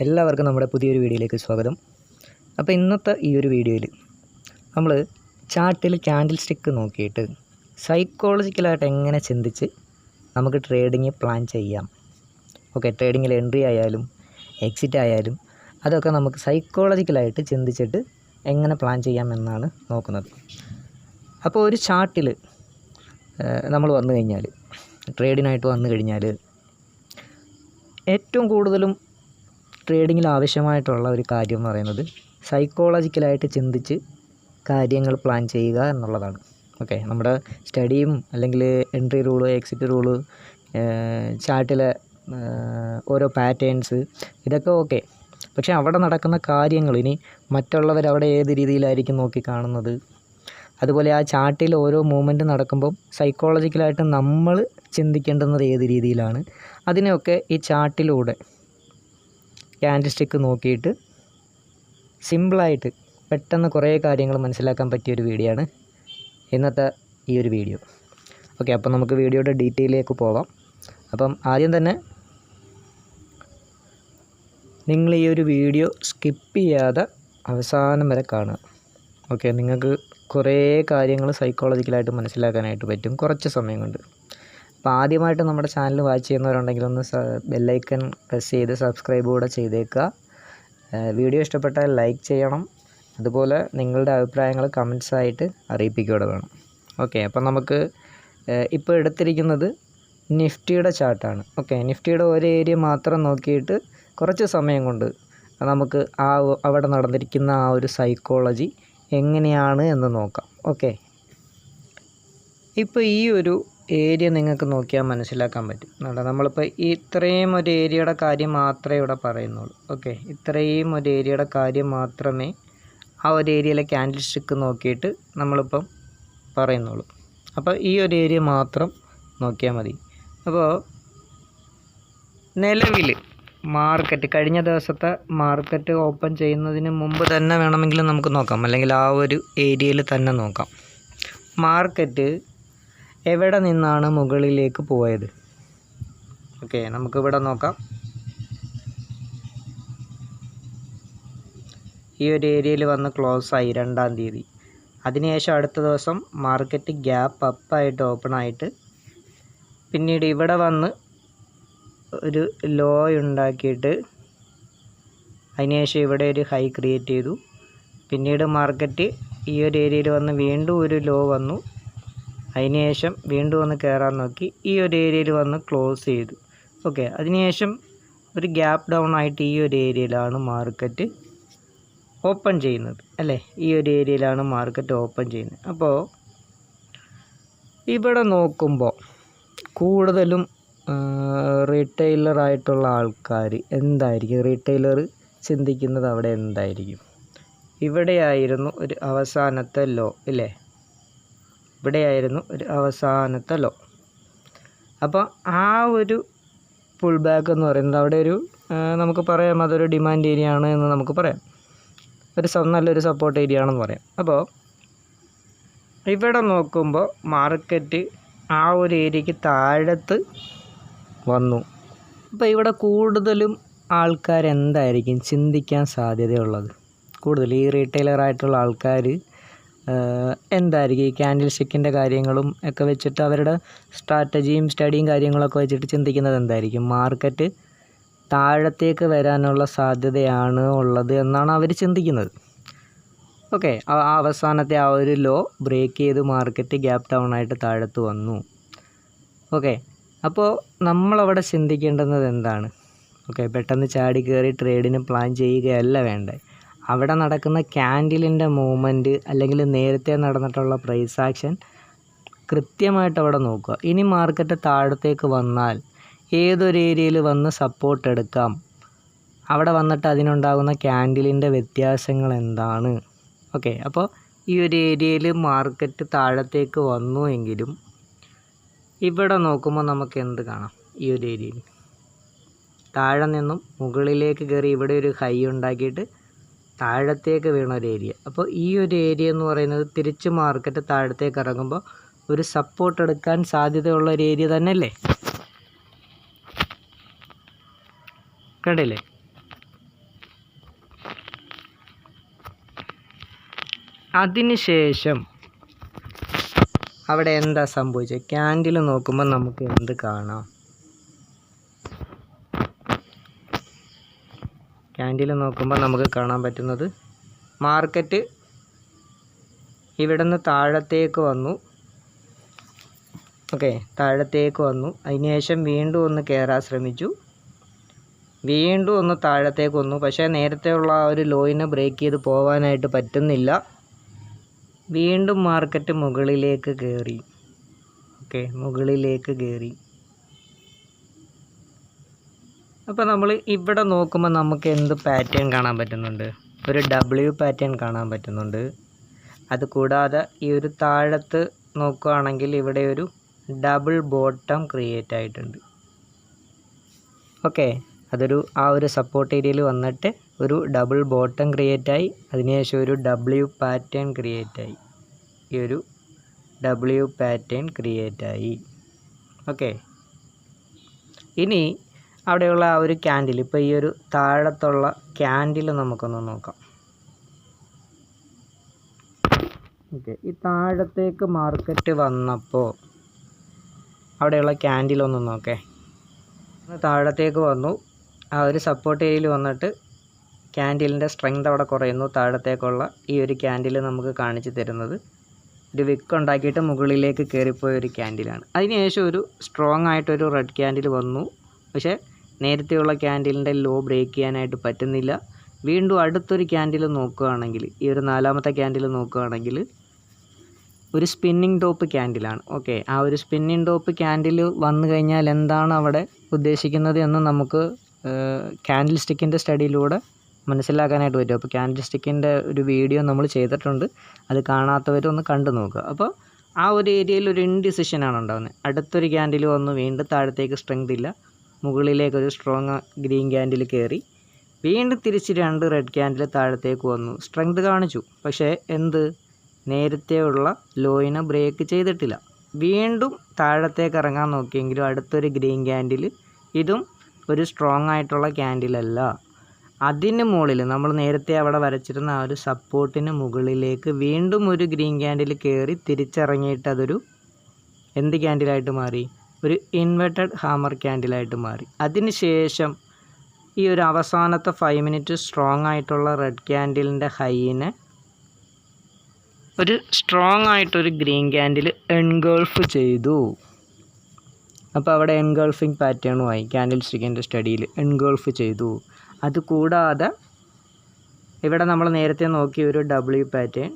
എല്ലാവർക്കും നമ്മുടെ പുതിയൊരു വീഡിയോയിലേക്ക് സ്വാഗതം. അപ്പോൾ ഇന്നത്തെ ഈ ഒരു വീഡിയോയിൽ നമ്മൾ ചാർട്ടിൽ ക്യാൻഡിൽ സ്റ്റിക്ക് നോക്കിയിട്ട് സൈക്കോളജിക്കലായിട്ട് എങ്ങനെ ചിന്തിച്ച് നമുക്ക് ട്രേഡിങ് പ്ലാൻ ചെയ്യാം. ട്രേഡിങ്ങിൽ എൻട്രി ആയാലും എക്സിറ്റ് ആയാലും അതൊക്കെ നമുക്ക് സൈക്കോളജിക്കലായിട്ട് ചിന്തിച്ചിട്ട് എങ്ങനെ പ്ലാൻ ചെയ്യാമെന്നാണ് നോക്കുന്നത്. അപ്പോൾ ഒരു ചാർട്ടിൽ നമ്മൾ വന്നു കഴിഞ്ഞാൽ, ട്രേഡിനായിട്ട് വന്നു കഴിഞ്ഞാൽ ഏറ്റവും കൂടുതലും ട്രേഡിങ്ങിൽ ആവശ്യമായിട്ടുള്ള ഒരു കാര്യം എന്ന് പറയുന്നത് സൈക്കോളജിക്കലായിട്ട് ചിന്തിച്ച് കാര്യങ്ങൾ പ്ലാൻ ചെയ്യുക എന്നുള്ളതാണ്. നമ്മുടെ സ്റ്റഡിയും അല്ലെങ്കിൽ എൻട്രി റൂള്, എക്സിറ്റ് റൂള്, ചാർട്ടിലെ ഓരോ പാറ്റേൺസ് ഇതൊക്കെ ഓക്കെ. പക്ഷേ അവിടെ നടക്കുന്ന കാര്യങ്ങൾ, ഇനി മറ്റുള്ളവർ അവിടെ ഏത് രീതിയിലായിരിക്കും നോക്കി കാണുന്നത്, അതുപോലെ ആ ചാർട്ടിൽ ഓരോ മൂവ്മെൻറ്റ് നടക്കുമ്പം സൈക്കോളജിക്കലായിട്ട് നമ്മൾ ചിന്തിക്കേണ്ടുന്നത് ഏത് രീതിയിലാണ്, അതിനെയൊക്കെ ഈ ചാർട്ടിലൂടെ ക്യാൻഡിൽ സ്റ്റിക്ക് നോക്കിയിട്ട് സിമ്പിളായിട്ട് പെട്ടെന്ന് കുറേ കാര്യങ്ങൾ മനസ്സിലാക്കാൻ പറ്റിയൊരു വീഡിയോ ആണ് ഇന്നത്തെ ഈ ഒരു വീഡിയോ. അപ്പോൾ നമുക്ക് വീഡിയോയുടെ ഡീറ്റെയിലേക്ക് പോവാം. അപ്പം ആദ്യം തന്നെ നിങ്ങൾ ഈ ഒരു വീഡിയോ സ്കിപ്പ് ചെയ്യാതെ അവസാനം വരെ കാണുക. നിങ്ങൾക്ക് കുറേ കാര്യങ്ങൾ സൈക്കോളജിക്കലായിട്ട് മനസ്സിലാക്കാനായിട്ട് പറ്റും കുറച്ച് സമയം കൊണ്ട്. അപ്പോൾ ആദ്യമായിട്ട് നമ്മുടെ ചാനൽ വാച്ച് ചെയ്യുന്നവരുണ്ടെങ്കിൽ ഒന്ന് ബെല്ലൈക്കൺ പ്രസ് ചെയ്ത് സബ്സ്ക്രൈബ് കൂടെ ചെയ്തേക്കുക. വീഡിയോ ഇഷ്ടപ്പെട്ടാൽ ലൈക്ക് ചെയ്യണം. അതുപോലെ നിങ്ങളുടെ അഭിപ്രായങ്ങൾ കമൻസായിട്ട് അറിയിപ്പിക്കുകയോടെ വേണം. അപ്പം നമുക്ക് ഇപ്പോൾ എടുത്തിരിക്കുന്നത് നിഫ്റ്റിയുടെ ചാർട്ടാണ്. നിഫ്റ്റിയുടെ ഒരു ഏരിയ മാത്രം നോക്കിയിട്ട് കുറച്ച് സമയം കൊണ്ട് നമുക്ക് അവിടെ നടന്നിരിക്കുന്ന ആ ഒരു സൈക്കോളജി എങ്ങനെയാണ് എന്ന് നോക്കാം. ഇപ്പോൾ ഈ ഒരു ഏരിയ നിങ്ങൾക്ക് നോക്കിയാൽ മനസ്സിലാക്കാൻ പറ്റും. നമ്മളിപ്പോൾ ഇത്രയും ഒരു ഏരിയയുടെ കാര്യം മാത്രമേ ഇവിടെ പറയുന്നുള്ളൂ. ഇത്രയും ഒരു ഏരിയയുടെ കാര്യം മാത്രമേ ആ ഒരു ഏരിയയിലെ ക്യാൻഡിൽ സ്റ്റിക്ക് നോക്കിയിട്ട് നമ്മളിപ്പം പറയുന്നുള്ളൂ. അപ്പോൾ ഈ ഒരു ഏരിയ മാത്രം നോക്കിയാൽ മതി. അപ്പോൾ നിലവിൽ മാർക്കറ്റ്, കഴിഞ്ഞ ദിവസത്തെ മാർക്കറ്റ് ഓപ്പൺ ചെയ്യുന്നതിന് മുമ്പ് തന്നെ വേണമെങ്കിൽ നമുക്ക് നോക്കാം, അല്ലെങ്കിൽ ആ ഒരു ഏരിയയിൽ തന്നെ നോക്കാം. മാർക്കറ്റ് എവിടെ നിന്നാണ് മുകളിലേക്ക് പോയത്? നമുക്കിവിടെ നോക്കാം. ഈ ഒരു ഏരിയയിൽ വന്ന് ക്ലോസ് ആയി 2-ാം തീയതി. അതിനുശേഷം അടുത്ത ദിവസം മാർക്കറ്റ് ഗ്യാപ്പ് അപ്പായിട്ട് ഓപ്പൺ ആയിട്ട് പിന്നീട് ഇവിടെ വന്ന് ഒരു ലോ ഉണ്ടാക്കിയിട്ട് അതിനുശേഷം ഇവിടെ ഒരു ഹൈ ക്രിയേറ്റ് ചെയ്തു. പിന്നീട് മാർക്കറ്റ് ഈ ഒരു ഏരിയയിൽ വന്ന് വീണ്ടും ഒരു ലോ വന്നു. അതിനുശേഷം വീണ്ടും വന്ന് കയറാൻ നോക്കി, ഈ ഒരു ഏരിയയിൽ വന്ന് ക്ലോസ് ചെയ്തു. അതിനുശേഷം ഒരു ഗ്യാപ്പ് ഡൗൺ ആയിട്ട് ഈ ഒരു ഏരിയയിലാണ് മാർക്കറ്റ് ഓപ്പൺ ചെയ്യുന്നത്, അല്ലേ? ഈ ഒരു ഏരിയയിലാണ് മാർക്കറ്റ് ഓപ്പൺ ചെയ്യുന്നത്. അപ്പോൾ ഇവിടെ നോക്കുമ്പോൾ കൂടുതലും റീറ്റെയിലറായിട്ടുള്ള ആൾക്കാർ എന്തായിരിക്കും, റീറ്റെയിലർ ചിന്തിക്കുന്നത് അവിടെ എന്തായിരിക്കും? ഇവിടെയായിരുന്നു ഒരു അവസാനത്തെ ലോ, ഇല്ലേ? ഇവിടെയായിരുന്നു ഒരു അവസാനത്തെ ലോ. അപ്പോൾ ആ ഒരു പുൾ ബാക്ക് എന്ന് പറയുന്നത് അവിടെ ഒരു നമുക്ക് പറയാം അതൊരു ഡിമാൻഡ് ഏരിയ ആണ് എന്ന് നമുക്ക് പറയാം, നല്ലൊരു സപ്പോർട്ട് ഏരിയ ആണെന്ന് പറയാം. അപ്പോൾ ഇവിടെ നോക്കുമ്പോൾ മാർക്കറ്റ് ആ ഒരു ഏരിയയ്ക്ക് താഴത്ത് വന്നു. അപ്പോൾ ഇവിടെ കൂടുതലും ആൾക്കാർ എന്തായിരിക്കും ചിന്തിക്കാൻ സാധ്യതയുള്ളത്? കൂടുതൽ ഈ റീറ്റെയിലറായിട്ടുള്ള ആൾക്കാർ എന്തായിരിക്കും ഈ ക്യാൻഡിൽ സ്റ്റിക്കിൻ്റെ കാര്യങ്ങളും ഒക്കെ വെച്ചിട്ട് അവരുടെ സ്ട്രാറ്റജിയും സ്റ്റഡിയും കാര്യങ്ങളൊക്കെ വെച്ചിട്ട് ചിന്തിക്കുന്നത് എന്തായിരിക്കും? മാർക്കറ്റ് താഴത്തേക്ക് വരാനുള്ള സാധ്യതയാണ് ഉള്ളത് എന്നാണ് അവർ ചിന്തിക്കുന്നത്. അവസാനത്തെ ആ ഒരു ലോ ബ്രേക്ക് ചെയ്ത് മാർക്കറ്റ് ഗ്യാപ്പ് ഡൗൺ ആയിട്ട് താഴത്ത് വന്നു. അപ്പോൾ നമ്മളവിടെ ചിന്തിക്കേണ്ടുന്നത് എന്താണ്? പെട്ടെന്ന് ചാടി കയറി ട്രേഡിന് പ്ലാൻ ചെയ്യുകയല്ല വേണ്ടേ. അവിടെ നടക്കുന്ന ക്യാൻഡിലിൻ്റെ മൂവ്മെൻറ്റ് അല്ലെങ്കിൽ നേരത്തെ നടന്നിട്ടുള്ള പ്രൈസ് ആക്ഷൻ കൃത്യമായിട്ട് അവിടെ നോക്കുക. ഇനി മാർക്കറ്റ് താഴത്തേക്ക് വന്നാൽ ഏതൊരു ഏരിയയിൽ വന്ന് സപ്പോർട്ട് എടുക്കാം, അവിടെ വന്നിട്ട് അതിനുണ്ടാകുന്ന ക്യാൻഡിലിൻ്റെ വ്യത്യാസങ്ങൾ എന്താണ്? അപ്പോൾ ഈ ഒരു ഏരിയയിൽ മാർക്കറ്റ് താഴത്തേക്ക് വന്നു എങ്കിലും ഇവിടെ നോക്കുമ്പോൾ നമുക്ക് എന്ത് കാണാം? ഈ ഒരു ഏരിയയിൽ താഴെ നിന്നും മുകളിലേക്ക് കയറി ഇവിടെ ഒരു ഹൈ ഉണ്ടാക്കിയിട്ട് താഴത്തേക്ക് വീണ ഒരു ഏരിയ. അപ്പോൾ ഈ ഒരു ഏരിയ എന്ന് പറയുന്നത് തിരിച്ച് മാർക്കറ്റ് താഴത്തേക്ക് ഇറങ്ങുമ്പോൾ ഒരു സപ്പോർട്ട് എടുക്കാൻ സാധ്യതയുള്ള ഒരു ഏരിയ തന്നെയല്ലേ? കണ്ടില്ലേ? അതിനുശേഷം അവിടെ എന്താ സംഭവിച്ചത്? ക്യാൻഡിൽ നോക്കുമ്പോൾ നമുക്ക് എന്ത് കാണാം? ക്യാൻഡിൽ നോക്കുമ്പോൾ നമുക്ക് കാണാൻ പറ്റുന്നത് മാർക്കറ്റ് ഇവിടെ നിന്ന് താഴത്തേക്ക് വന്നു. ഓക്കെ, താഴത്തേക്ക് വന്നു. അതിനുശേഷം വീണ്ടും ഒന്ന് കയറാൻ ശ്രമിച്ചു, വീണ്ടും ഒന്ന് താഴത്തേക്ക് വന്നു. പക്ഷേ നേരത്തെയുള്ള ആ ഒരു ലോയിനെ ബ്രേക്ക് ചെയ്ത് പോകാനായിട്ട് പറ്റുന്നില്ല. വീണ്ടും മാർക്കറ്റ് മുകളിലേക്ക് കയറി. ഓക്കെ, മുകളിലേക്ക് കയറി. അപ്പോൾ നമ്മൾ ഇവിടെ നോക്കുമ്പോൾ നമുക്ക് എന്ത് പാറ്റേൺ കാണാൻ പറ്റുന്നുണ്ട്? ഒരു W പാറ്റേൺ കാണാൻ പറ്റുന്നുണ്ട്. അതുകൂടാതെ ഈ ഒരു താഴത്ത് നോക്കുകയാണെങ്കിൽ ഇവിടെ ഒരു ഡബിൾ ബോട്ടം ക്രിയേറ്റ് ആയിട്ടുണ്ട്. ഓക്കെ, അതൊരു ആ ഒരു സപ്പോർട്ട് ഏരിയയിൽ വന്നിട്ട് ഒരു ഡബിൾ ബോട്ടം ക്രിയേറ്റ് ആയി. അതിനുശേഷം ഒരു W പാറ്റേൺ ക്രിയേറ്റ് ആയി. ഈ ഒരു W പാറ്റേൺ ക്രിയേറ്റ് ആയി. ഓക്കെ, ഇനി അവിടെയുള്ള ആ ഒരു ക്യാൻഡിൽ, ഇപ്പോൾ ഈ ഒരു താഴത്തുള്ള ക്യാൻഡിൽ നമുക്കൊന്ന് നോക്കാം. ഓക്കെ, ഈ താഴത്തേക്ക് മാർക്കറ്റ് വന്നപ്പോൾ അവിടെയുള്ള ക്യാൻഡിൽ ഒന്ന് നോക്കേ. താഴത്തേക്ക് വന്നു, ആ ഒരു സപ്പോർട്ട് ഏരിയയിൽ വന്നിട്ട് ക്യാൻഡിലിൻ്റെ സ്ട്രെങ്ത് അവിടെ കുറയുന്നു. താഴത്തേക്കുള്ള ഈ ഒരു ക്യാൻഡിൽ നമുക്ക് കാണിച്ചു തരുന്നത് ഒരു വിക്ക് ഉണ്ടാക്കിയിട്ട് മുകളിലേക്ക് കയറിപ്പോയ ഒരു ക്യാൻഡിലാണ്. അതിനുശേഷം ഒരു സ്ട്രോങ് ആയിട്ടൊരു റെഡ് ക്യാൻഡിൽ വന്നു. പക്ഷേ നേരത്തെയുള്ള ക്യാൻഡിലിൻ്റെ ലോ ബ്രേക്ക് ചെയ്യാനായിട്ട് പറ്റുന്നില്ല. വീണ്ടും അടുത്തൊരു ക്യാൻഡിൽ നോക്കുകയാണെങ്കിൽ, ഈ ഒരു നാലാമത്തെ ക്യാൻഡിൽ നോക്കുകയാണെങ്കിൽ ഒരു സ്പിന്നിങ് ടോപ്പ് ക്യാൻഡിലാണ്. ഓക്കെ, ആ ഒരു സ്പിന്നിങ് ടോപ്പ് ക്യാൻഡിൽ വന്നു കഴിഞ്ഞാൽ എന്താണ് അവിടെ ഉദ്ദേശിക്കുന്നത് എന്ന് നമുക്ക് ക്യാൻഡിൽ സ്റ്റിക്കിൻ്റെ സ്റ്റഡിയിലൂടെ മനസ്സിലാക്കാനായിട്ട് പറ്റും. അപ്പോൾ ക്യാൻഡിൽ സ്റ്റിക്കിൻ്റെ ഒരു വീഡിയോ നമ്മൾ ചെയ്തിട്ടുണ്ട്, അത് കാണാത്തവരൊന്ന് കണ്ടു നോക്കുക. അപ്പോൾ ആ ഒരു ഏരിയയിൽ ഒരു ഇൻഡിസിഷനാണ് ഉണ്ടാകുന്നത്. അടുത്തൊരു ക്യാൻഡിൽ വന്നു, വീണ്ടും താഴത്തേക്ക് സ്ട്രെങ്ത് ഇല്ല, മുകളിലേക്കൊരു സ്ട്രോങ് ഗ്രീൻ ക്യാൻഡിൽ കയറി, വീണ്ടും തിരിച്ച് രണ്ട് റെഡ് ക്യാൻഡിൽ താഴത്തേക്ക് വന്നു, സ്ട്രെങ്ത് കാണിച്ചു. പക്ഷേ നേരത്തെയുള്ള ലോയിനെ ബ്രേക്ക് ചെയ്തിട്ടില്ല. വീണ്ടും താഴത്തേക്ക് ഇറങ്ങാൻ നോക്കിയെങ്കിലും അടുത്തൊരു ഗ്രീൻ ക്യാൻഡിൽ, ഇതും ഒരു സ്ട്രോങ് ആയിട്ടുള്ള ക്യാൻഡിലല്ല. അതിന് മുകളിൽ നമ്മൾ നേരത്തെ അവിടെ വരച്ചിരുന്ന ആ ഒരു സപ്പോർട്ടിന് മുകളിലേക്ക് വീണ്ടും ഒരു ഗ്രീൻ ക്യാൻഡിൽ കയറി തിരിച്ചിറങ്ങിയിട്ട് അതൊരു എന്ത് ക്യാൻഡിലായിട്ട് മാറി? ഒരു ഇൻവെർട്ടഡ് ഹാമർ ക്യാൻഡിലായിട്ട് മാറി. അതിനുശേഷം ഈ ഒരു അവസാനത്തെ 5 മിനിറ്റ് സ്ട്രോങ് ആയിട്ടുള്ള റെഡ് ക്യാൻഡിലിൻ്റെ ഹൈനെ ഒരു സ്ട്രോങ് ആയിട്ടൊരു ഗ്രീൻ ക്യാൻഡിൽ എൻഗൾഫ് ചെയ്തു. അപ്പോൾ അവിടെ എൻഗൾഫിങ് പാറ്റേണുമായി ക്യാൻഡിൽ സ്റ്റിക്കിൻ്റെ സ്റ്റഡിയിൽ എൻഗൾഫ് ചെയ്തു. അതുകൂടാതെ ഇവിടെ നമ്മൾ നേരത്തെ നോക്കിയ ഒരു W പാറ്റേൺ,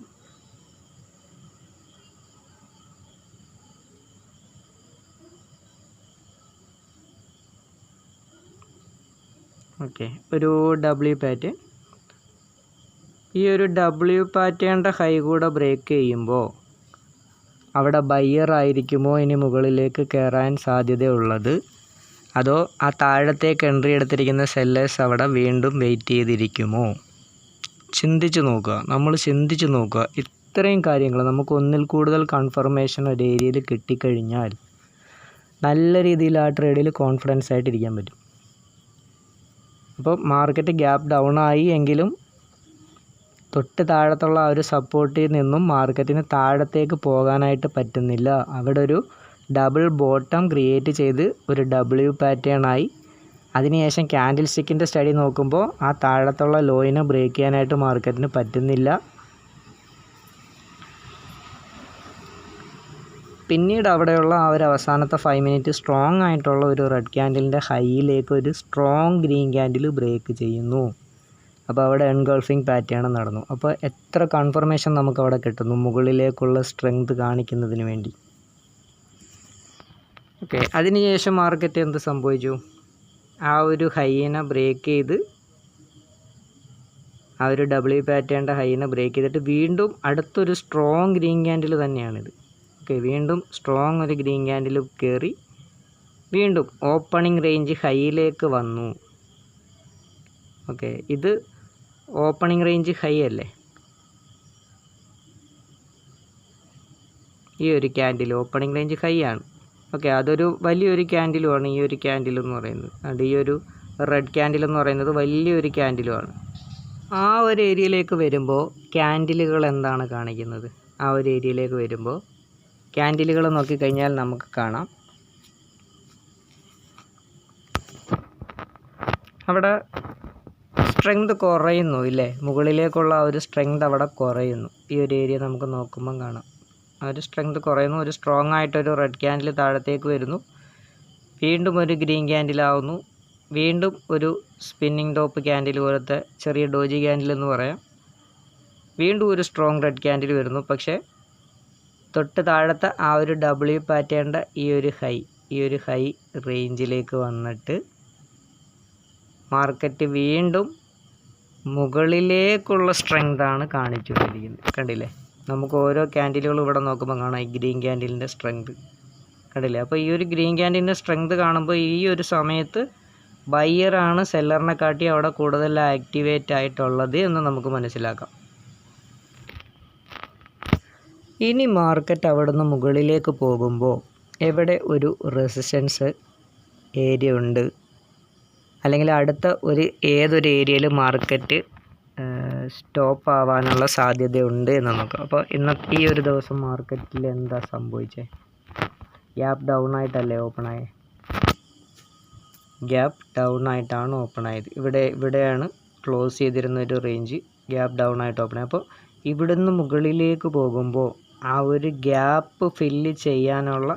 ഓക്കെ, ഒരു W പാറ്റേൺ, ഈ ഒരു W പാറ്റേണിൻ്റെ ഹൈ കൂടെ ബ്രേക്ക് ചെയ്യുമ്പോൾ അവിടെ ബയ്യർ ആയിരിക്കുമോ ഇനി മുകളിലേക്ക് കയറാൻ സാധ്യതയുള്ളത്, അതോ ആ താഴത്തേക്ക് എൻട്രി എടുത്തിരിക്കുന്ന സെല്ലേഴ്സ് അവിടെ വീണ്ടും വെയിറ്റ് ചെയ്തിരിക്കുമോ? ചിന്തിച്ച് നോക്കുക, നമ്മൾ ചിന്തിച്ച് നോക്കുക. ഇത്രയും കാര്യങ്ങൾ നമുക്ക് ഒന്നിൽ കൂടുതൽ കൺഫർമേഷൻ ഒരു ഏരിയയിൽ കിട്ടിക്കഴിഞ്ഞാൽ നല്ല രീതിയിൽ ആ ട്രേഡിൽ കോൺഫിഡൻസ് ആയിട്ടിരിക്കാൻ പറ്റും. അപ്പോൾ മാർക്കറ്റ് ഗ്യാപ്പ് ഡൗൺ ആയി എങ്കിലും തൊട്ട് താഴത്തുള്ള ആ ഒരു സപ്പോർട്ടിൽ നിന്നും മാർക്കറ്റിന് താഴത്തേക്ക് പോകാനായിട്ട് പറ്റുന്നില്ല. അവിടെ ഒരു ഡബിൾ ബോട്ടം ക്രിയേറ്റ് ചെയ്ത് ഒരു W പാറ്റേൺ ആയി. അതിനുശേഷം ക്യാൻഡിൽ സ്റ്റിക്കിൻ്റെ സ്റ്റഡി നോക്കുമ്പോൾ ആ താഴത്തുള്ള ലോയിനെ ബ്രേക്ക് ചെയ്യാനായിട്ട് മാർക്കറ്റിന് പറ്റുന്നില്ല. പിന്നീട് അവിടെയുള്ള ആ ഒരു അവസാനത്തെ 5 മിനിറ്റ് സ്ട്രോങ് ആയിട്ടുള്ള ഒരു റെഡ് ക്യാൻഡിലിൻ്റെ ഹൈയിലേക്ക് ഒരു സ്ട്രോങ് ഗ്രീൻ ക്യാൻഡിൽ ബ്രേക്ക് ചെയ്യുന്നു. അപ്പോൾ അവിടെ എൻഗൾഫിങ് പാറ്റേൺ നടന്നു. അപ്പോൾ എത്ര കൺഫർമേഷൻ നമുക്ക് അവിടെ കിട്ടുന്നു മുകളിലേക്കുള്ള സ്ട്രെങ്ത് കാണിക്കുന്നതിന് വേണ്ടി. ഓക്കെ, അതിനുശേഷം മാർക്കറ്റ് എന്ത് സംഭവിച്ചു? ആ ഒരു ഹൈനെ ബ്രേക്ക് ചെയ്ത്, ആ ഒരു W പാറ്റേണിൻ്റെ ഹൈനെ ബ്രേക്ക് ചെയ്തിട്ട് വീണ്ടും അടുത്തൊരു സ്ട്രോങ് ഗ്രീൻ ക്യാൻഡിൽ തന്നെയാണിത്. ഓക്കെ, വീണ്ടും സ്ട്രോങ് ഒരു ഗ്രീൻ ക്യാൻഡിൽ കയറി വീണ്ടും ഓപ്പണിംഗ് റേഞ്ച് ഹൈയിലേക്ക് വന്നു. ഓക്കെ, ഇത് ഓപ്പണിംഗ് റേഞ്ച് ഹൈ അല്ലേ? ഈ ഒരു ക്യാൻഡിൽ ഓപ്പണിംഗ് റേഞ്ച് ഹൈ ആണ്. ഓക്കെ, അതൊരു വലിയൊരു ക്യാൻഡിലുമാണ് ഈ ഒരു ക്യാൻഡിൽ എന്ന് പറയുന്നത്. അത് ഈ ഒരു റെഡ് ക്യാൻഡിൽ എന്ന് പറയുന്നത് വലിയൊരു ക്യാൻഡിലുമാണ്. ആ ഒരു ഏരിയയിലേക്ക് വരുമ്പോൾ ക്യാൻഡിലുകൾ എന്താണ് കാണിക്കുന്നത്? ആ ഒരു ഏരിയയിലേക്ക് വരുമ്പോൾ ക്യാൻഡിലുകൾ നോക്കിക്കഴിഞ്ഞാൽ നമുക്ക് കാണാം അവിടെ സ്ട്രെങ്ത് കുറയുന്നു ഇല്ലേ? മുകളിലേക്കുള്ള ആ ഒരു സ്ട്രെങ്ത് അവിടെ കുറയുന്നു. ഈ ഒരു ഏരിയ നമുക്ക് നോക്കുമ്പം കാണാം ആ ഒരു സ്ട്രെങ്ത് കുറയുന്നു. ഒരു സ്ട്രോങ് ആയിട്ടൊരു റെഡ് ക്യാൻഡിൽ താഴത്തേക്ക് വരുന്നു, വീണ്ടും ഒരു ഗ്രീൻ ക്യാൻഡിലാവുന്നു, വീണ്ടും ഒരു സ്പിന്നിങ് ടോപ്പ് ക്യാൻഡിൽ പോലത്തെ ചെറിയ ഡോജി ക്യാൻഡിൽ എന്ന് പറയാം, വീണ്ടും ഒരു സ്ട്രോങ് റെഡ് ക്യാൻഡിൽ വരുന്നു. പക്ഷേ തൊട്ട് താഴത്തെ ആ ഒരു ഡബ്ല്യു പാറ്റേണിൻ്റെ ഈ ഒരു ഹൈ റേഞ്ചിലേക്ക് വന്നിട്ട് മാർക്കറ്റ് വീണ്ടും മുകളിലേക്കുള്ള സ്ട്രെങ്താണ് കാണിച്ചുകൊണ്ടിരിക്കുന്നത്. കണ്ടില്ലേ? നമുക്ക് ഓരോ ക്യാൻഡിലുകളും ഇവിടെ നോക്കുമ്പോൾ കാണാം ഈ ഗ്രീൻ ക്യാൻഡിലിൻ്റെ സ്ട്രെങ്ത്. കണ്ടില്ലേ? അപ്പോൾ ഈ ഒരു ഗ്രീൻ ക്യാൻഡിലിൻ്റെ സ്ട്രെങ്ത് കാണുമ്പോൾ ഈ ഒരു സമയത്ത് ബയ്യറാണ് സെല്ലറിനെ കാട്ടി അവിടെ കൂടുതൽ ആക്ടിവേറ്റ് ആയിട്ടുള്ളത് എന്ന് നമുക്ക് മനസ്സിലാക്കാം. ഇനി മാർക്കറ്റ് അവിടെ നിന്ന് മുകളിലേക്ക് പോകുമ്പോൾ എവിടെ ഒരു റെസിസ്റ്റൻസ് ഏരിയ ഉണ്ട്, അല്ലെങ്കിൽ അടുത്ത ഏതൊരു ഏരിയയിൽ മാർക്കറ്റ് സ്റ്റോപ്പ് ആവാനുള്ള സാധ്യതയുണ്ട് എന്ന് നോക്കാം. അപ്പോൾ ഇന്നത്തെ ഈ ഒരു ദിവസം മാർക്കറ്റിൽ എന്താ സംഭവിച്ചത്? ഗ്യാപ്പ് ഡൗൺ ആയിട്ടല്ലേ ഓപ്പൺ ആയത്? ഗ്യാപ്പ് ഡൗൺ ആയിട്ടാണ് ഓപ്പൺ ആയത്. ഇവിടെയാണ് ക്ലോസ് ചെയ്തിരുന്ന ഒരു റേഞ്ച്, ഗ്യാപ്പ് ഡൗൺ ആയിട്ട് ഓപ്പൺ ആയി. അപ്പോൾ ഇവിടുന്ന് മുകളിലേക്ക് പോകുമ്പോൾ ആ ഒരു ഗ്യാപ്പ് ഫില്ല് ചെയ്യാനുള്ള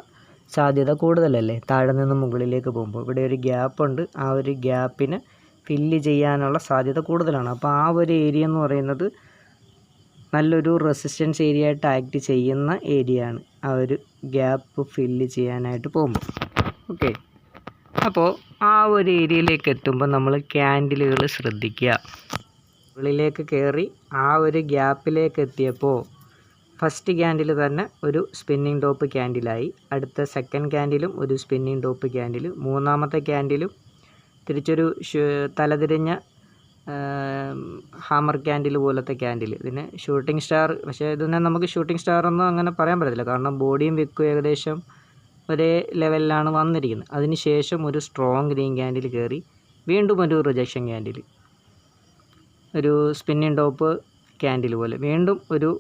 സാധ്യത കൂടുതലല്ലേ? താഴെ നിന്ന് മുകളിലേക്ക് പോകുമ്പോൾ ഇവിടെ ഒരു ഗ്യാപ്പ് ഉണ്ട്, ആ ഒരു ഗ്യാപ്പിനെ ഫില്ല് ചെയ്യാനുള്ള സാധ്യത കൂടുതലാണ്. അപ്പോൾ ആ ഒരു ഏരിയ എന്ന് പറയുന്നത് നല്ലൊരു റെസിസ്റ്റൻസ് ഏരിയ ആയിട്ട് ആക്ട് ചെയ്യുന്ന ഏരിയ ആണ് ആ ഒരു ഗ്യാപ്പ് ഫില്ല് ചെയ്യാനായിട്ട് പോകുമ്പോൾ. ഓക്കെ, അപ്പോൾ ആ ഒരു ഏരിയയിലേക്ക് എത്തുമ്പോൾ നമ്മൾ ക്യാൻഡിലുകൾ ശ്രദ്ധിക്കുക. മുകളിലേക്ക് കയറി ആ ഒരു ഗ്യാപ്പിലേക്ക് എത്തിയപ്പോൾ ഫസ്റ്റ് ക്യാൻഡിൽ തന്നെ ഒരു സ്പിന്നിങ് ടോപ്പ് ക്യാൻഡിലായി, അടുത്ത സെക്കൻഡ് ക്യാൻഡിലും ഒരു സ്പിന്നിങ് ടോപ്പ് ക്യാൻഡിൽ, മൂന്നാമത്തെ ക്യാൻഡിലും തിരിച്ചൊരു തലതിരിഞ്ഞ ഹാമർ ക്യാൻഡിൽ പോലത്തെ ക്യാൻഡിൽ. ഇതിന് ഷൂട്ടിംഗ് സ്റ്റാർ, പക്ഷേ ഇതിനെ നമുക്ക് ഷൂട്ടിംഗ് സ്റ്റാർ ഒന്നും അങ്ങനെ പറയാൻ പറ്റത്തില്ല, കാരണം ബോഡിയും വിക്കും ഏകദേശം ഒരേ ലെവലിലാണ് വന്നിരിക്കുന്നത്. അതിന് ശേഷം ഒരു സ്ട്രോങ് ഗ്രീൻ ക്യാൻഡിൽ കയറി, വീണ്ടും ഒരു റിജക്ഷൻ ക്യാൻഡിൽ, ഒരു സ്പിന്നിങ് ടോപ്പ് ക്യാൻഡിൽ പോലെ വീണ്ടും ഒരു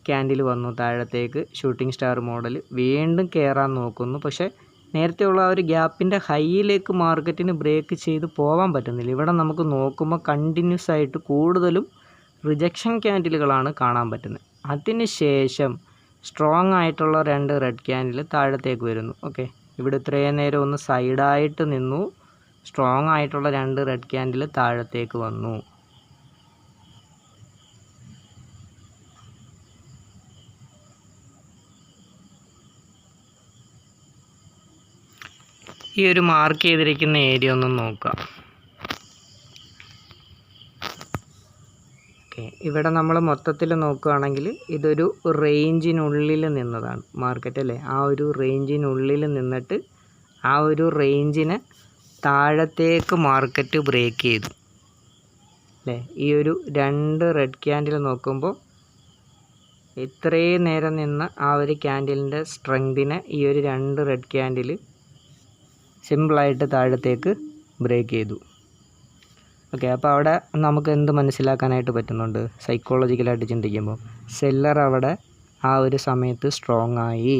ക്യാൻഡിൽ വന്നു താഴത്തേക്ക്, ഷൂട്ടിംഗ് സ്റ്റാർ മോഡൽ, വീണ്ടും കയറാൻ നോക്കുന്നു. പക്ഷേ നേരത്തെയുള്ള ആ ഒരു ഗ്യാപ്പിൻ്റെ ഹൈയിലേക്ക് മാർക്കറ്റിന് ബ്രേക്ക് ചെയ്ത് പോകാൻ പറ്റുന്നില്ല. ഇവിടെ നമുക്ക് നോക്കുമ്പോൾ കണ്ടിന്യൂസ് ആയിട്ട് കൂടുതലും റിജക്ഷൻ ക്യാൻഡിലുകളാണ് കാണാൻ പറ്റുന്നത്. അതിന് ശേഷം സ്ട്രോങ് ആയിട്ടുള്ള 2 റെഡ് ക്യാൻഡിൽ താഴത്തേക്ക് വരുന്നു. ഓക്കെ, ഇവിടെ ഇത്രയും നേരം ഒന്ന് സൈഡായിട്ട് നിന്നു, സ്ട്രോങ് ആയിട്ടുള്ള 2 റെഡ് ക്യാൻഡിൽ താഴത്തേക്ക് വന്നു. ഈ ഒരു മാർക്ക് ചെയ്തിരിക്കുന്ന ഏരിയ ഒന്ന് നോക്കാം. ഓക്കെ, ഇവിടെ നമ്മൾ മൊത്തത്തിൽ നോക്കുകയാണെങ്കിൽ ഇതൊരു റേഞ്ചിനുള്ളിൽ നിന്നതാണ് മാർക്കറ്റ് അല്ലേ? ആ ഒരു റേഞ്ചിനുള്ളിൽ നിന്നിട്ട് ആ ഒരു റേഞ്ചിനെ താഴത്തേക്ക് മാർക്കറ്റ് ബ്രേക്ക് ചെയ്തു അല്ലേ? ഈ ഒരു 2 റെഡ് ക്യാൻഡിൽ നോക്കുമ്പോൾ ഇത്രയും നേരം നിന്ന ആ ഒരു ക്യാൻഡിലിൻ്റെ സ്ട്രെങ്തിനെ ഈ ഒരു 2 റെഡ് ക്യാൻഡിൽ സിമ്പിളായിട്ട് താഴത്തേക്ക് ബ്രേക്ക് ചെയ്തു. ഓക്കെ, അപ്പോൾ അവിടെ നമുക്ക് എന്ത് മനസ്സിലാക്കാനായിട്ട് പറ്റുന്നുണ്ട്? സൈക്കോളജിക്കലായിട്ട് ചിന്തിക്കുമ്പോൾ സെല്ലർ അവിടെ ആ ഒരു സമയത്ത് സ്ട്രോങ് ആയി,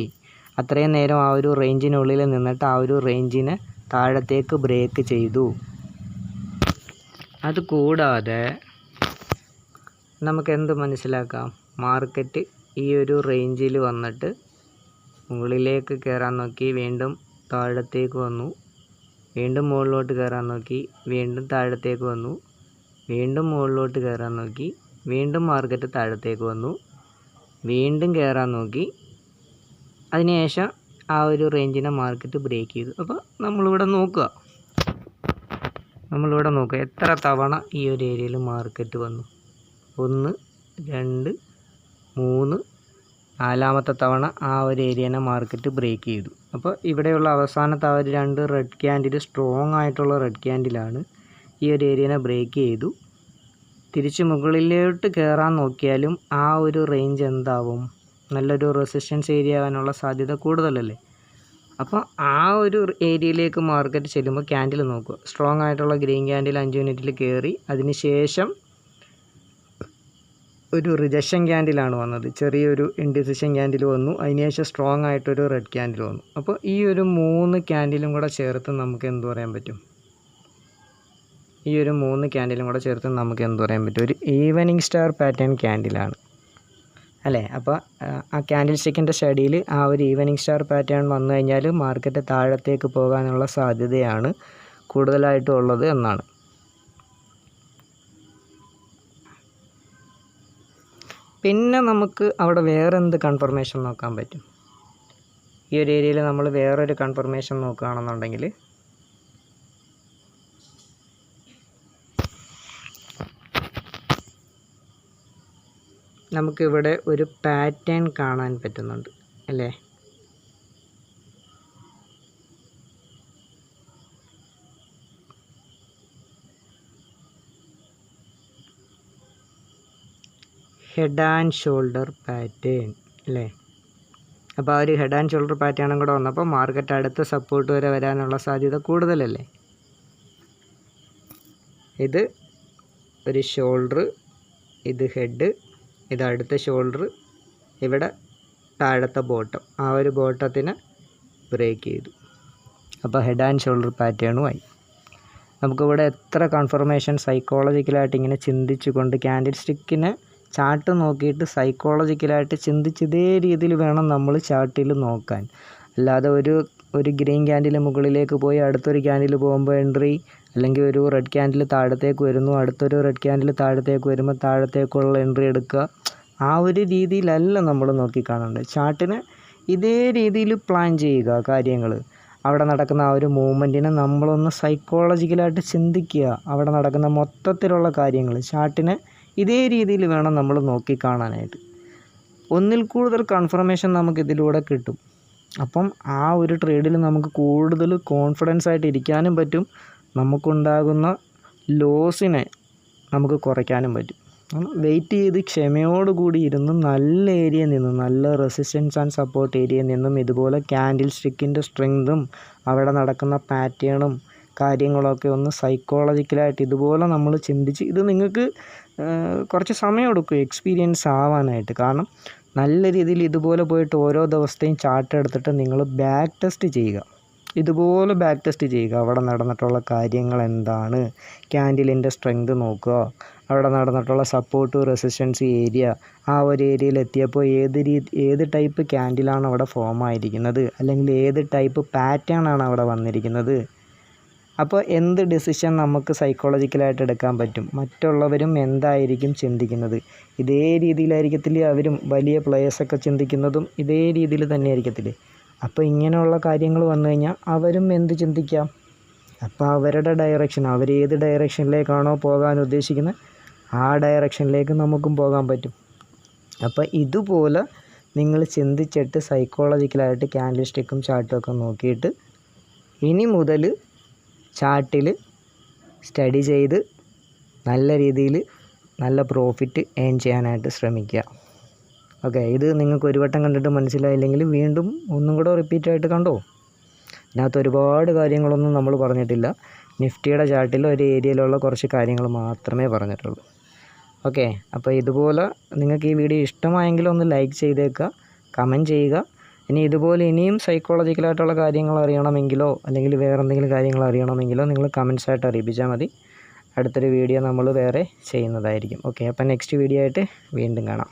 അത്രയും നേരം ആ ഒരു റേഞ്ചിനുള്ളിൽ നിന്നിട്ട് ആ ഒരു റേഞ്ചിനെ താഴത്തേക്ക് ബ്രേക്ക് ചെയ്തു. അതുകൂടാതെ നമുക്ക് എന്ത് മനസ്സിലാക്കാം? മാർക്കറ്റ് ഈ ഒരു റേഞ്ചിൽ വന്നിട്ട് മുകളിലേക്ക് കയറാൻ നോക്കി, വീണ്ടും താഴത്തേക്ക് വന്നു, വീണ്ടും മുകളിലോട്ട് കയറാൻ നോക്കി, വീണ്ടും താഴത്തേക്ക് വന്നു, വീണ്ടും മുകളിലോട്ട് കയറാൻ നോക്കി, വീണ്ടും മാർക്കറ്റ് താഴത്തേക്ക് വന്നു, വീണ്ടും കയറാൻ നോക്കി, അതിനുശേഷം ആ ഒരു റേഞ്ചിനെ മാർക്കറ്റ് ബ്രേക്ക് ചെയ്തു. അപ്പോൾ നമ്മളിവിടെ നോക്കുക എത്ര തവണ ഈ ഒരു ഏരിയയിൽ മാർക്കറ്റ് വന്നു. 1, 2, 3, 4ാമത്തെ തവണ ആ ഒരു ഏരിയനെ മാർക്കറ്റ് ബ്രേക്ക് ചെയ്തു. അപ്പോൾ ഇവിടെയുള്ള അവസാനത്തെ ആ ഒരു 2 റെഡ് ക്യാൻഡിൽ സ്ട്രോങ് ആയിട്ടുള്ള റെഡ് ക്യാൻഡിലാണ് ഈ ഒരു ഏരിയനെ ബ്രേക്ക് ചെയ്തു. തിരിച്ച് മുകളിലോട്ട് കയറാൻ നോക്കിയാലും ആ ഒരു റേഞ്ച് എന്താവും? നല്ലൊരു റെസിസ്റ്റൻസ് ഏരിയ ആവാനുള്ള സാധ്യത കൂടുതലല്ലേ? അപ്പോൾ ആ ഒരു ഏരിയയിലേക്ക് മാർക്കറ്റ് ചെല്ലുമ്പോൾ ക്യാൻഡിൽ നോക്കുക. സ്ട്രോങ് ആയിട്ടുള്ള ഗ്രീൻ ക്യാൻഡിൽ 5 മിനിറ്റിൽ കയറി, അതിന് ശേഷം ഒരു റിജക്ഷൻ ക്യാൻഡിലാണ് വന്നത്. ചെറിയൊരു ഇൻഡിസിഷൻ ക്യാൻഡിൽ വന്നു, അതിനുശേഷം സ്ട്രോങ് ആയിട്ടൊരു റെഡ് ക്യാൻഡിൽ വന്നു. അപ്പോൾ ഈ ഒരു 3 ക്യാൻഡിലും കൂടെ ചേർത്ത് നമുക്ക് എന്ത് പറയാൻ പറ്റും? ഈ ഒരു 3 ക്യാൻഡിലും കൂടെ ചേർത്ത് നമുക്ക് എന്ത് പറയാൻ പറ്റും? ഒരു ഈവനിങ് സ്റ്റാർ പാറ്റേൺ ക്യാൻഡിലാണ് അല്ലേ? അപ്പോൾ ആ ക്യാൻഡിൽ സ്റ്റിക്കിൻ്റെ സ്റ്റഡിയിൽ ആ ഒരു ഈവനിങ് സ്റ്റാർ പാറ്റേൺ വന്നു കഴിഞ്ഞാൽ മാർക്കറ്റ് താഴത്തേക്ക് പോകാനുള്ള സാധ്യതയാണ് കൂടുതലായിട്ടും ഉള്ളത് എന്നാണ്. പിന്നെ നമുക്ക് അവിടെ വേറെ എന്ത് കൺഫർമേഷൻ നോക്കാൻ പറ്റും? ഈ ഒരു ഏരിയയിൽ നമ്മൾ വേറൊരു കൺഫർമേഷൻ നോക്കുകയാണെന്നുണ്ടെങ്കിൽ നമുക്കിവിടെ ഒരു പാറ്റേൺ കാണാൻ പറ്റുന്നുണ്ട് അല്ലേ? ഹെഡ് ആൻഡ് ഷോൾഡർ പാറ്റേൺ അല്ലേ? അപ്പോൾ ആ ഒരു ഹെഡ് ആൻഡ് ഷോൾഡർ പാറ്റേണും കൂടെ വന്നപ്പോൾ മാർക്കറ്റ് അടുത്ത സപ്പോർട്ട് വരെ വരാനുള്ള സാധ്യത കൂടുതലല്ലേ? ഇത് ഒരു ഷോൾഡർ, ഇത് ഹെഡ്, ഇത് അടുത്ത ഷോൾഡർ, ഇവിടെ താഴത്തെ ബോട്ടം, ആ ഒരു ബോട്ടത്തിന് ബ്രേക്ക് ചെയ്തു. അപ്പോൾ ഹെഡ് ആൻഡ് ഷോൾഡർ പാറ്റേണുമായി നമുക്കിവിടെ എത്ര കൺഫർമേഷൻ സൈക്കോളജിക്കലായിട്ട് ഇങ്ങനെ ചിന്തിച്ചുകൊണ്ട് ക്യാൻഡിൽ സ്റ്റിക്കിനെ ചാർട്ട് നോക്കിയിട്ട് സൈക്കോളജിക്കലായിട്ട് ചിന്തിച്ച് ഇതേ രീതിയിൽ വേണം നമ്മൾ ചാർട്ടിൽ നോക്കാൻ. അല്ലാതെ ഒരു ഗ്രീൻ ക്യാൻഡിൽ മുകളിലേക്ക് പോയി അടുത്തൊരു ക്യാൻഡിൽ പോകുമ്പോൾ എൻട്രി, അല്ലെങ്കിൽ ഒരു റെഡ് ക്യാൻഡിൽ താഴത്തേക്ക് വരുന്നു, അടുത്തൊരു റെഡ് ക്യാൻഡിൽ താഴത്തേക്ക് വരുമ്പോൾ താഴത്തേക്കുള്ള എൻട്രി എടുക്കുക, ആ ഒരു രീതിയിലല്ല നമ്മൾ നോക്കിക്കാണേണ്ടത്. ചാർട്ടിന് ഇതേ രീതിയിൽ പ്ലാൻ ചെയ്യുക കാര്യങ്ങൾ. അവിടെ നടക്കുന്ന ആ ഒരു മൂവ്മെൻറ്റിനെ നമ്മളൊന്ന് സൈക്കോളജിക്കലായിട്ട് ചിന്തിക്കുക. അവിടെ നടക്കുന്ന മൊത്തത്തിലുള്ള കാര്യങ്ങൾ ചാർട്ടിനെ ഇതേ രീതിയിൽ വേണം നമ്മൾ നോക്കിക്കാണാനായിട്ട്. ഒന്നിൽ കൂടുതൽ കൺഫർമേഷൻ നമുക്കിതിലൂടെ കിട്ടും. അപ്പം ആ ഒരു ട്രേഡിൽ നമുക്ക് കൂടുതൽ കോൺഫിഡൻസ് ആയിട്ട് ഇരിക്കാനും പറ്റും, നമുക്കുണ്ടാകുന്ന ലോസിനെ നമുക്ക് കുറയ്ക്കാനും പറ്റും. വെയിറ്റ് ചെയ്ത് ക്ഷമയോടുകൂടി ഇരുന്ന് നല്ല ഏരിയയിൽ നിന്നും, നല്ല റെസിസ്റ്റൻസ് ആൻഡ് സപ്പോർട്ട് ഏരിയയിൽ നിന്നും ഇതുപോലെ ക്യാൻഡിൽ സ്റ്റിക്കിൻ്റെ സ്ട്രെങ്തും അവിടെ നടക്കുന്ന പാറ്റേണും കാര്യങ്ങളൊക്കെ ഒന്ന് സൈക്കോളജിക്കലായിട്ട് ഇതുപോലെ നമ്മൾ ചിന്തിച്ച്, ഇത് നിങ്ങൾക്ക് കുറച്ച് സമയം എടുക്കും എക്സ്പീരിയൻസ് ആവാനായിട്ട്. കാരണം നല്ല രീതിയിൽ ഇതുപോലെ പോയിട്ട് ഓരോ ദിവസത്തെയും ചാർട്ട് എടുത്തിട്ട് നിങ്ങൾ ബാക്ക് ടെസ്റ്റ് ചെയ്യുക. ഇതുപോലെ ബാക്ക് ടെസ്റ്റ് ചെയ്യുക. അവിടെ നടന്നിട്ടുള്ള കാര്യങ്ങൾ എന്താണ്, ക്യാൻഡിലിൻ്റെ സ്ട്രെങ്ത് നോക്കുക, അവിടെ നടന്നിട്ടുള്ള സപ്പോർട്ട് റെസിസ്റ്റൻസ് ഏരിയ, ആ ഒരു ഏരിയയിൽ എത്തിയപ്പോൾ ഏത് ടൈപ്പ് ക്യാൻഡിലാണ് അവിടെ ഫോം ആയിരിക്കുന്നത്, അല്ലെങ്കിൽ ഏത് ടൈപ്പ് പാറ്റേൺ ആണ് അവിടെ വന്നിരിക്കുന്നത്. അപ്പോൾ എന്ത് ഡിസിഷൻ നമുക്ക് സൈക്കോളജിക്കലായിട്ട് എടുക്കാൻ പറ്റും? മറ്റുള്ളവരും എന്തായിരിക്കും ചിന്തിക്കുന്നത്? ഇതേ രീതിയിലായിരിക്കത്തില്ലേ അവരും വലിയ പ്ലേയേഴ്സൊക്കെ ചിന്തിക്കുന്നതും? ഇതേ രീതിയിൽ തന്നെ ആയിരിക്കത്തില്ലേ? അപ്പോൾ ഇങ്ങനെയുള്ള കാര്യങ്ങൾ വന്നു കഴിഞ്ഞാൽ അവരും എന്ത് ചിന്തിക്കാം? അപ്പോൾ അവരുടെ ഡയറക്ഷൻ, അവരേത് ഡയറക്ഷനിലേക്കാണോ പോകാൻ ഉദ്ദേശിക്കുന്നത് ആ ഡയറക്ഷനിലേക്ക് നമുക്കും പോകാൻ പറ്റും. അപ്പോൾ ഇതുപോലെ നിങ്ങൾ ചിന്തിച്ചിട്ട് സൈക്കോളജിക്കലായിട്ട് ക്യാൻഡിൽ സ്റ്റിക്കും ചാർട്ടും ഒക്കെ നോക്കിയിട്ട് ഇനി മുതൽ ചാർട്ടിൽ സ്റ്റഡി ചെയ്ത് നല്ല രീതിയിൽ നല്ല പ്രോഫിറ്റ് ഏൺ ചെയ്യാനായിട്ട് ശ്രമിക്കുക. ഓക്കെ, ഇത് നിങ്ങൾക്ക് ഒരു വട്ടം കണ്ടിട്ട് മനസ്സിലായില്ലെങ്കിൽ വീണ്ടും ഒന്നും കൂടെ റിപ്പീറ്റായിട്ട് കണ്ടോ. ഇതിനകത്ത് ഒരുപാട് കാര്യങ്ങളൊന്നും നമ്മൾ പറഞ്ഞിട്ടില്ല. നിഫ്റ്റിയുടെ ചാർട്ടിൽ ഒരു ഏരിയയിലുള്ള കുറച്ച് കാര്യങ്ങൾ മാത്രമേ പറഞ്ഞിട്ടുള്ളൂ. ഓക്കെ, അപ്പോൾ ഇതുപോലെ നിങ്ങൾക്ക് ഈ വീഡിയോ ഇഷ്ടമായെങ്കിൽ ഒന്ന് ലൈക്ക് ചെയ്തേക്കുക, കമൻറ്റ് ചെയ്യുക. ഇനി ഇതുപോലെ ഇനിയും സൈക്കോളജിക്കലായിട്ടുള്ള കാര്യങ്ങൾ അറിയണമെങ്കിലോ അല്ലെങ്കിൽ വേറെ എന്തെങ്കിലും കാര്യങ്ങൾ അറിയണമെങ്കിലോ നിങ്ങൾ കമൻറ്റ്സായിട്ട് അറിയിപ്പിച്ചാൽ മതി. അടുത്തൊരു വീഡിയോ നമ്മൾ വേറെ ചെയ്യുന്നതായിരിക്കും. ഓക്കെ, അപ്പം നെക്സ്റ്റ് വീഡിയോ ആയിട്ട് വീണ്ടും കാണാം.